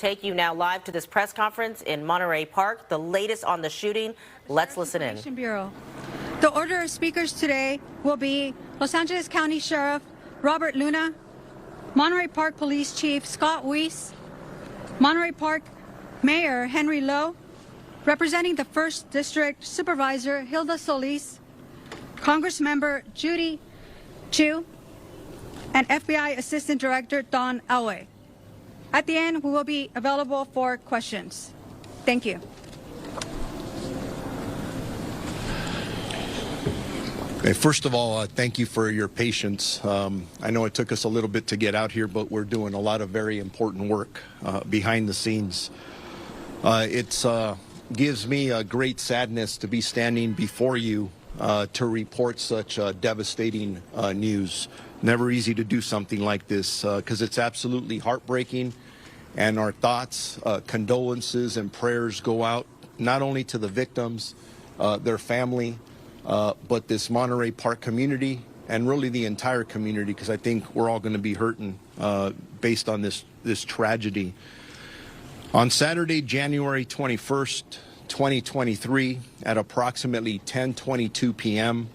take you now live to this press conference in Monterey Park. The latest on the shooting. Let's listen in. Bureau. The order of speakers today will be Los Angeles County Sheriff Robert Luna, Monterey Park Police Chief Scott Weiss, Monterey Park Mayor Henry Lowe, representing the 1st District Supervisor Hilda Solis, Congressmember Judy Chu, and FBI Assistant Director Don Elway. At the end, we will be available for questions. Thank you. Okay, first of all, thank you for your patience. I know it took us a little bit to get out here, but we're doing a lot of very important work behind the scenes. It gives me a great sadness to be standing before you to report such devastating news. Never easy to do something like this because it's absolutely heartbreaking, and our thoughts, condolences, and prayers go out not only to the victims, their family, but this Monterey Park community and really the entire community, because I think we're all going to be hurting based on this tragedy. On Saturday, January 21st, 2023, at approximately 10:22 p.m.,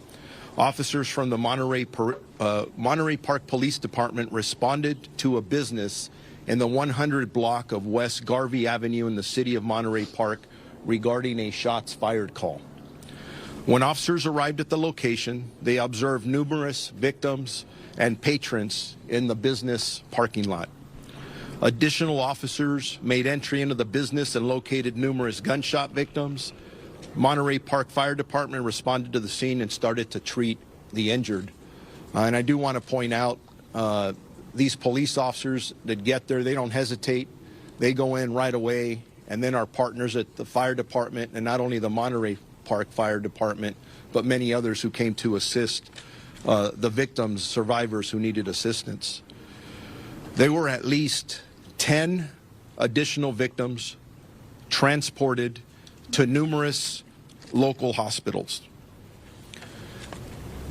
officers from the Monterey Park Police Department responded to a business in the 100 block of West Garvey Avenue in the city of Monterey Park regarding a shots fired call. When officers arrived at the location, they observed numerous victims and patrons in the business parking lot. Additional officers made entry into the business and located numerous gunshot victims. Monterey Park Fire Department responded to the scene and started to treat the injured. And I do want to point out these police officers that get there, they don't hesitate. They go in right away. And then our partners at the fire department, and not only the Monterey Park Fire Department, but many others who came to assist the victims, survivors who needed assistance. There were at least 10 additional victims transported to numerous local hospitals.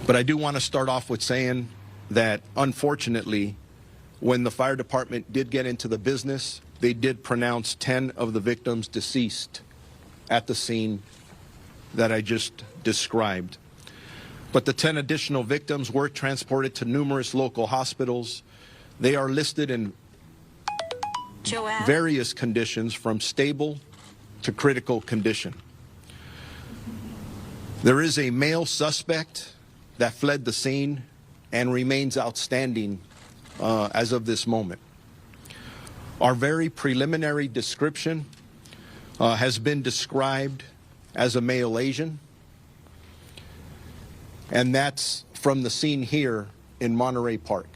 But I do want to start off with saying that, unfortunately, when the fire department did get into the business, they did pronounce 10 of the victims deceased at the scene that I just described. But the 10 additional victims were transported to numerous local hospitals. They are listed in various conditions from stable to critical condition. There is a male suspect that fled the scene and remains outstanding as of this moment. Our very preliminary description has been described as a male Asian, and that's from the scene here in Monterey Park.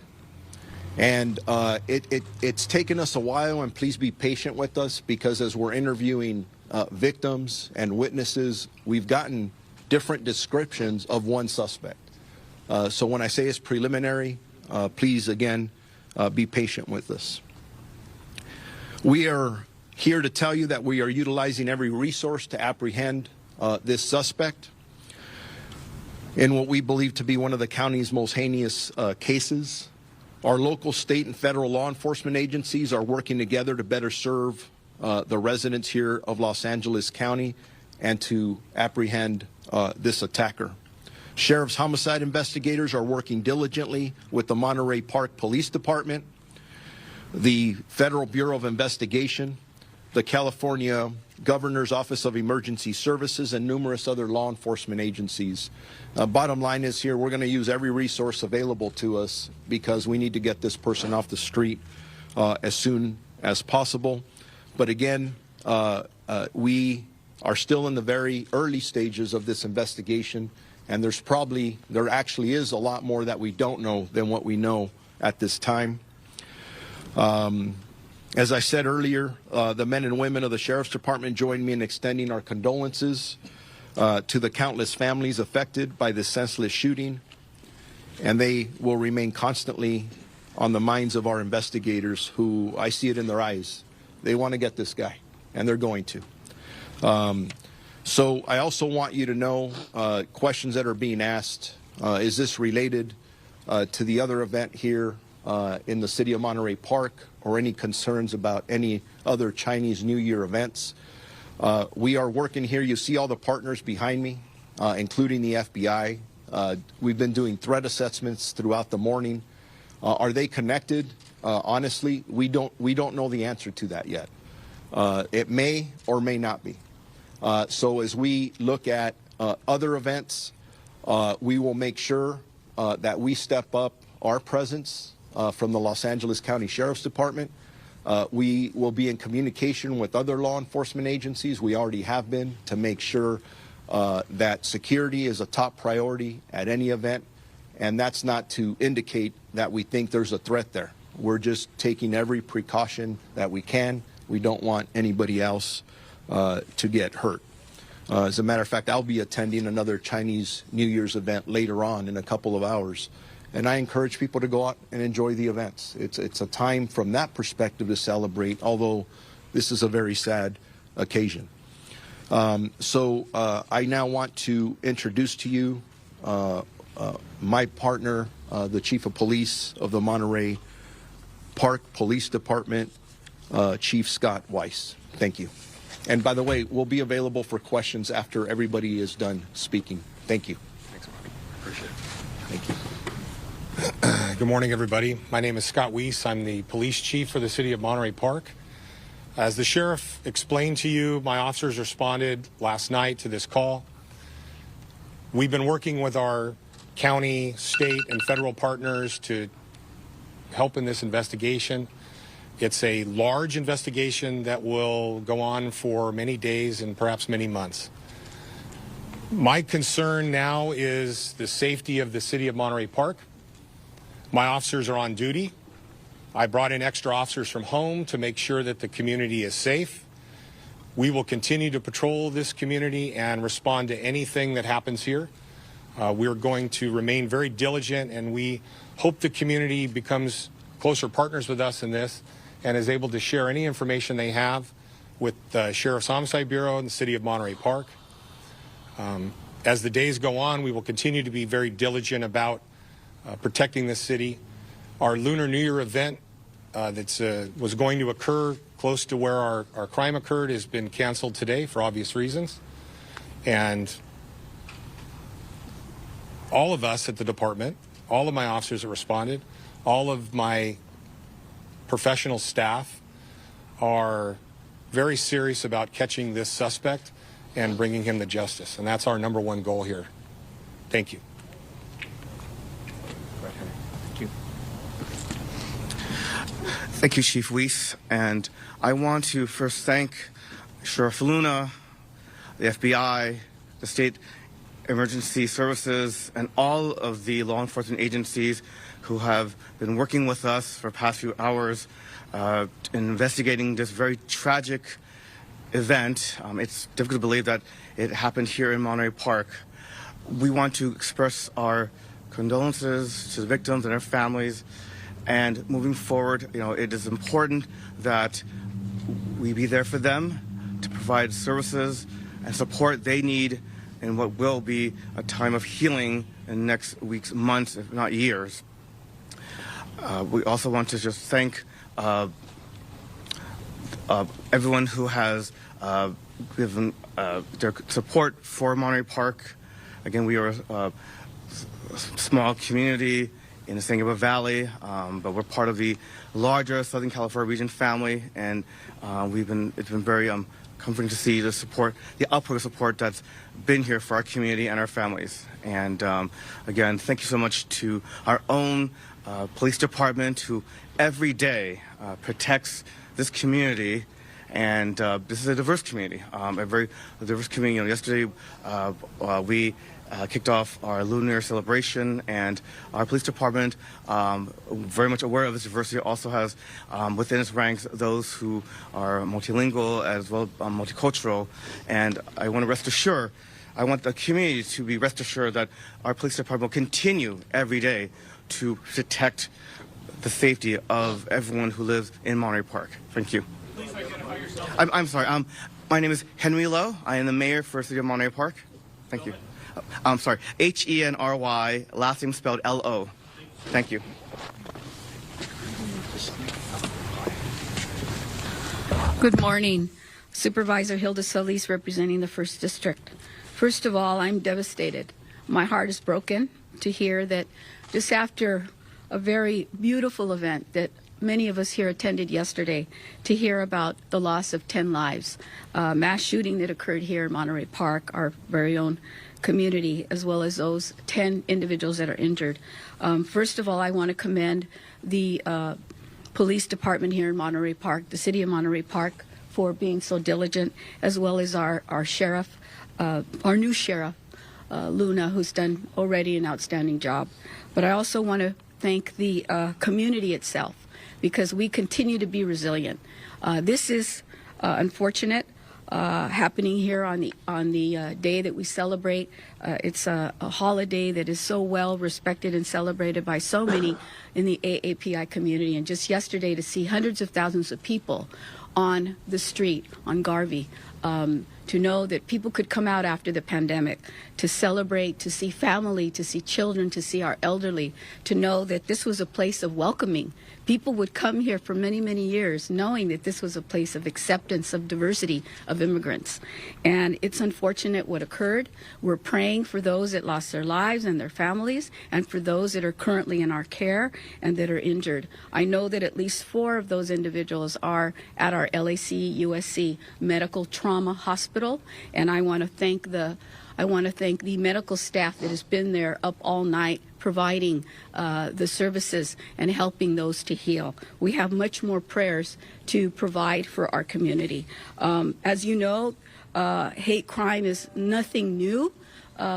And it's taken us a while, and please be patient with us, because as we're interviewing victims and witnesses, we've gotten different descriptions of one suspect. So when I say it's preliminary, please, again, be patient with us. We are here to tell you that we are utilizing every resource to apprehend this suspect in what we believe to be one of the county's most heinous cases. Our local, state, and federal law enforcement agencies are working together to better serve the residents here of Los Angeles County and to apprehend this attacker. Sheriff's homicide investigators are working diligently with the Monterey Park Police Department, the Federal Bureau of Investigation, the California Governor's Office of Emergency Services, and numerous other law enforcement agencies. Bottom line is here, we're going to use every resource available to us because we need to get this person off the street as soon as possible. But again, we are still in the very early stages of this investigation, and there actually is a lot more that we don't know than what we know at this time. As I said earlier, the men and women of the Sheriff's Department join me in extending our condolences to the countless families affected by this senseless shooting, and they will remain constantly on the minds of our investigators, who, I see it in their eyes, they want to get this guy, and they're going to. So I also want you to know questions that are being asked. Is this related to the other event here in the city of Monterey Park or any concerns about any other Chinese New Year events. We are working here. You see all the partners behind me, including the FBI. We've been doing threat assessments throughout the morning. Are they connected? Honestly, we don't know the answer to that yet. It may or may not be. So as we look at other events, we will make sure that we step up our presence from the Los Angeles County Sheriff's Department. We will be in communication with other law enforcement agencies. We already have been, to make sure that security is a top priority at any event. And that's not to indicate that we think there's a threat there. We're just taking every precaution that we can. We don't want anybody else to get hurt. As a matter of fact, I'll be attending another Chinese New Year's event later on in a couple of hours. And I encourage people to go out and enjoy the events. It's a time from that perspective to celebrate, although this is a very sad occasion. So I now want to introduce to you my partner, the Chief of Police of the Monterey Park Police Department, Chief Scott Weiss. Thank you. And by the way, we'll be available for questions after everybody is done speaking. Thank you. Thanks, Mark. Appreciate it. Thank you. Good morning, everybody. My name is Scott Weiss. I'm the police chief for the city of Monterey Park. As the sheriff explained to you, my officers responded last night to this call. We've been working with our county, state, and federal partners to help in this investigation. It's a large investigation that will go on for many days and perhaps many months. My concern now is the safety of the city of Monterey Park. My officers are on duty. I brought in extra officers from home to make sure that the community is safe. We will continue to patrol this community and respond to anything that happens here. We're going to remain very diligent, and we hope the community becomes closer partners with us in this and is able to share any information they have with the Sheriff's Homicide Bureau and the city of Monterey Park. As the days go on, we will continue to be very diligent about protecting this city. Our Lunar New Year event that was going to occur close to where our crime occurred has been canceled today for obvious reasons. And all of us at the department, all of my officers that responded, all of my professional staff are very serious about catching this suspect and bringing him to justice. And that's our number one goal here. Thank you. Thank you. Thank you, Chief Weiss. And I want to first thank Sheriff Luna, the FBI, the State Emergency Services, and all of the law enforcement agencies who have been working with us for the past few hours in investigating this very tragic event. It's difficult to believe that it happened here in Monterey Park. We want to express our condolences to the victims and their families. And moving forward, it is important that we be there for them to provide services and support they need in what will be a time of healing in next weeks, months, if not years. We also want to just thank everyone who has given their support for Monterey Park. Again, we are a small community in the San Gabriel Valley, but we're part of the larger Southern California region family, and it's been very comforting to see the support, the output of support that's been here for our community and our families. And again, thank you so much to our own police department, who every day protects this community. And this is a diverse community, a very diverse community. Yesterday we kicked off our Lunar celebration, and our police department, very much aware of this diversity, also has within its ranks those who are multilingual as well as multicultural. And I want the community to be rest assured that our police department will continue every day to protect the safety of everyone who lives in Monterey Park. Thank you. Please identify yourself. I'm sorry. My name is Henry Lowe. I am the mayor for the city of Monterey Park. Thank you. I'm sorry. Henry, last name spelled Lo. Thank you. Good morning. Supervisor Hilda Solis representing the 1st District. First of all, I'm devastated. My heart is broken to hear that just after a very beautiful event that many of us here attended yesterday, to hear about the loss of 10 lives, mass shooting that occurred here in Monterey Park, our very own community, as well as those 10 individuals that are injured. First of all, I want to commend the police department here in Monterey Park, the city of Monterey Park, for being so diligent, as well as our sheriff, our new sheriff, Luna, who's done already an outstanding job. But I also want to thank the community itself, because we continue to be resilient. This is unfortunate, happening here on the day that we celebrate. It's a holiday that is so well respected and celebrated by so many in the AAPI community. And just yesterday, to see hundreds of thousands of people on the street on Garvey, to know that people could come out after the pandemic to celebrate, to see family, to see children, to see our elderly, to know that this was a place of welcoming. People would come here for many, many years knowing that this was a place of acceptance, of diversity, of immigrants. And it's unfortunate what occurred. We're praying for those that lost their lives and their families, and for those that are currently in our care and that are injured. I know that at least 4 of those individuals are at our LAC USC Medical Trauma Hospital, and I want to thank the medical staff that has been there up all night providing the services and helping those to heal. We have much more prayers to provide for our community. As you know, hate crime is nothing new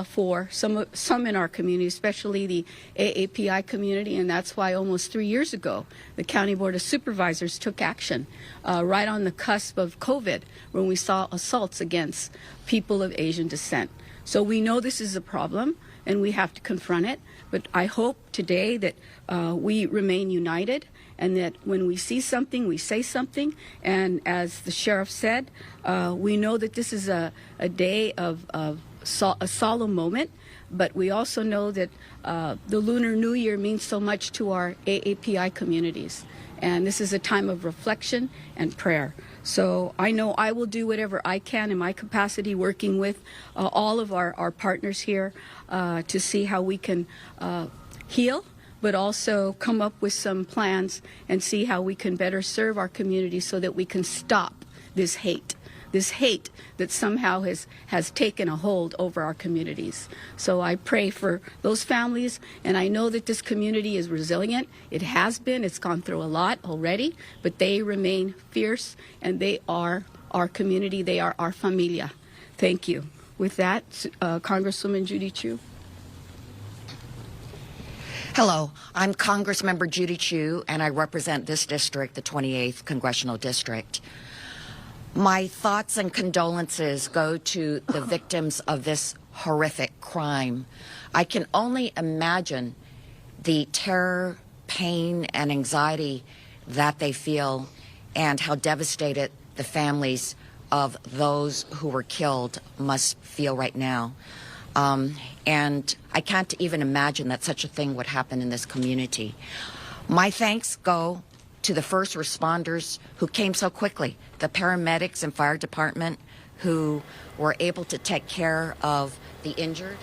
for some in our community, especially the AAPI community, and that's why almost 3 years ago the County Board of Supervisors took action right on the cusp of COVID, when we saw assaults against people of Asian descent. So we know this is a problem and we have to confront it, but I hope today that we remain united, and that when we see something, we say something. And as the sheriff said, we know that this is a day of a solemn moment, but we also know that the Lunar New Year means so much to our AAPI communities. And this is a time of reflection and prayer. So I know I will do whatever I can in my capacity, working with all of our partners here to see how we can heal, but also come up with some plans and see how we can better serve our community so that we can stop this hate that somehow has taken a hold over our communities. So I pray for those families, and I know that this community is resilient. It has been. It's gone through a lot already, but they remain fierce, and they are our community. They are our familia. Thank you. With that, Congresswoman Judy Chu. Hello, I'm Congressmember Judy Chu, and I represent this district, the 28th Congressional District. My thoughts and condolences go to the victims of this horrific crime. I can only imagine the terror, pain, and anxiety that they feel, and how devastated the families of those who were killed must feel right now. And I can't even imagine that such a thing would happen in this community. My thanks go to the first responders who came so quickly, the paramedics and fire department who were able to take care of the injured.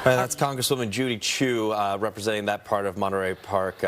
That's Congresswoman Judy Chu representing that part of Monterey Park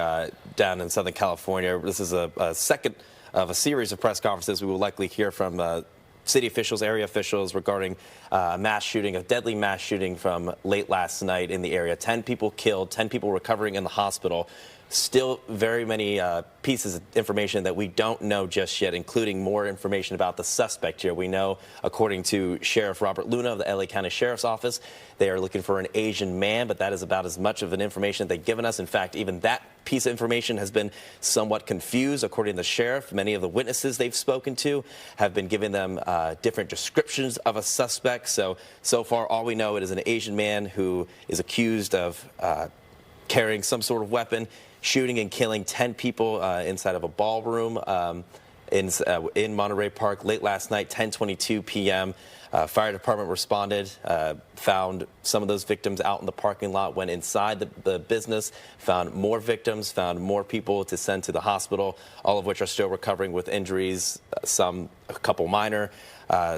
down in Southern California. This is a second of a series of press conferences we will likely hear from city officials, area officials regarding a mass shooting, a deadly mass shooting from late last night in the area. 10 people killed, 10 people recovering in the hospital. Still very many pieces of information that we don't know just yet, including more information about the suspect here. We know, according to Sheriff Robert Luna of the LA County Sheriff's Office, they are looking for an Asian man, but that is about as much of an information they've given us. In fact, even that piece of information has been somewhat confused. According to the sheriff, many of the witnesses they've spoken to have been giving them different descriptions of a suspect. So far, all we know it is an Asian man who is accused of carrying some sort of weapon, shooting and killing 10 people inside of a ballroom in Monterey Park late last night, 10:22 p.m. Fire department responded, found some of those victims out in the parking lot, went inside the business, found more victims, found more people to send to the hospital, all of which are still recovering with injuries, a couple minor,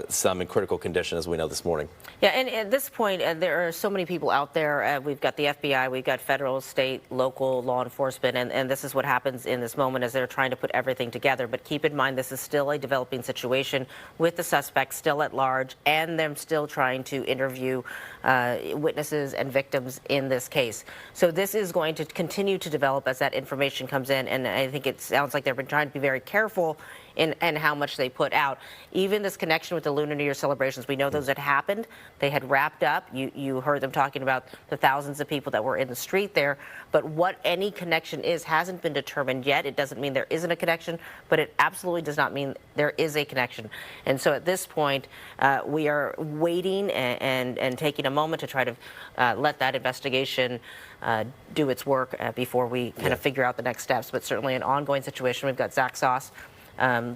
some in critical condition, as we know this morning. Yeah, and at this point, there are so many people out there. We've got the FBI, we've got federal, state, local law enforcement, and this is what happens in this moment as they're trying to put everything together. But keep in mind, this is still a developing situation with the suspects still at large and them still trying to interview witnesses and victims in this case. So this is going to continue to develop as that information comes in, and I think it sounds like they've been trying to be very careful in how much they put out. Even this connection with the Lunar New Year celebrations, we know those had happened. They had wrapped up. You heard them talking about the thousands of people that were in the street there. But what any connection is hasn't been determined yet. It doesn't mean there isn't a connection, but it absolutely does not mean there is a connection. And so at this point, we are waiting and taking a moment to try to let that investigation do its work before we kind of figure out the next steps. But certainly an ongoing situation. We've got Zach Sauce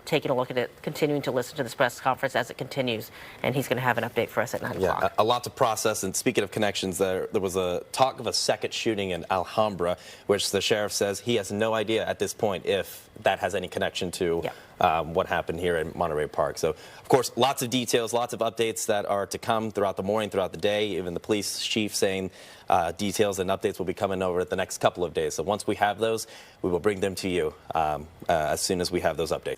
taking a look at it, continuing to listen to this press conference as it continues, and he's going to have an update for us at 9 o'clock. A lot to process. And speaking of connections, there was a talk of a second shooting in Alhambra, which the sheriff says he has no idea at this point if that has any connection to what happened here in Monterey Park. So, of course, lots of details, lots of updates that are to come throughout the morning, throughout the day. Even the police chief saying details and updates will be coming over the next couple of days. So once we have those, we will bring them to you as soon as we have those updates.